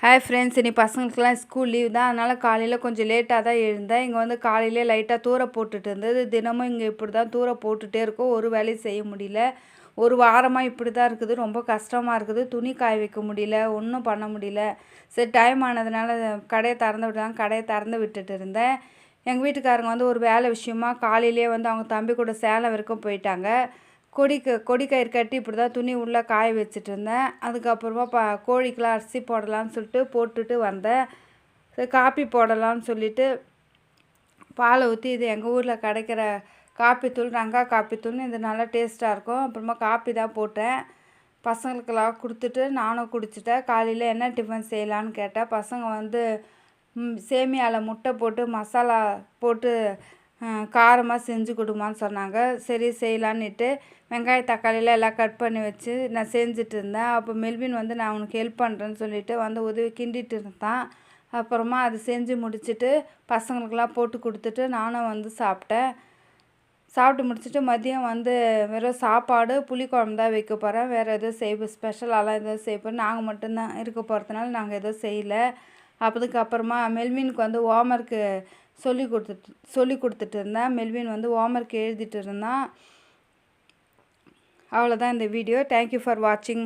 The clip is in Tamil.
ஹாய் ஃப்ரெண்ட்ஸ், இனி பசங்களுக்குலாம் ஸ்கூல் லீவ் தான். அதனால் காலையில் கொஞ்சம் லேட்டாக தான் எழுந்தேன். இங்கே வந்து காலையிலே லைட்டாக தூர போட்டுட்டு இருந்தது. தினமும் இங்கே இப்படி தான் தூர போட்டுகிட்டே இருக்கும். ஒரு வேலையும் செய்ய முடியல. ஒரு வாரமாக இப்படி தான் இருக்குது. ரொம்ப கஷ்டமாக இருக்குது. துணி காய வைக்க முடியல, ஒன்றும் பண்ண முடியல. சரி, டைம் ஆனதுனால கடையை திறந்து விட்டாங்க. கடையை திறந்து விட்டுட்டு இருந்தேன். எங்கள் வீட்டுக்காரங்க வந்து ஒரு வேலை விஷயமா காலையிலே வந்து அவங்க தம்பி கூட சேலம் வரைக்கும் போயிட்டாங்க. கொடிக்கயிறு கட்டி இப்படி தான் துணி உள்ளே காய வச்சுட்டு இருந்தேன். அதுக்கப்புறமா கோழிக்கெலாம் அரிசி போடலான்னு சொல்லிட்டு போட்டுட்டு வந்தேன். சரி, காப்பி போடலான்னு சொல்லிவிட்டு பாலை ஊற்றி, இது எங்கள் ஊரில் கிடைக்கிற காப்பித்தூள், ரங்கா காப்பித்தூள்னு, இது நல்லா டேஸ்ட்டாக இருக்கும். அப்புறமா காப்பி தான் போட்டேன். பசங்களுக்கெல்லாம் கொடுத்துட்டு நானும் குடிச்சிட்டேன். காலையில் என்ன டிஃபன் செய்யலான்னு கேட்டேன். பசங்க வந்து சேமியாவில் முட்டை போட்டு மசாலா போட்டு காரமாக செஞ்சு கொடுமான்னு சொன்னாங்க. சரி, செய்யலான்னுட்டு வெங்காய தக்காளியில் எல்லாம் கட் பண்ணி வச்சு நான் செஞ்சுட்டு இருந்தேன். அப்போ மெல்வின் வந்து நான் உனக்கு ஹெல்ப் பண்ணுறேன்னு சொல்லிவிட்டு வந்து உதவி கிண்டிட்டு இருந்தான். அப்புறமா அது செஞ்சு முடிச்சுட்டு பசங்களுக்கெல்லாம் போட்டு கொடுத்துட்டு நானும் வந்து சாப்பிட்டேன். சாப்பிட்டு முடிச்சுட்டு மதியம் வந்து வெறும் சாப்பாடு புளிக்குழம்பு தான் வைக்க போகிறேன். வேறு எதுவும் ஸ்பெஷலாலாம் எதுவும் செய்ய போகிறேன். நாங்கள் மட்டும்தான் இருக்க போகிறதுனால நாங்கள் எதுவும் செய்யலை. அதுக்கப்புறமா மெல்வினுக்கு வந்து ஹோம்ஒர்க்கு சொல்லி கொடுத்துட்டு இருந்தேன். மெல்வின் வந்து ஹோம்ஒர்க் எழுதிட்டு இருந்தான். அவ்வளோதான் இந்த வீடியோ. தேங்க்யூ ஃபார் வாட்சிங்.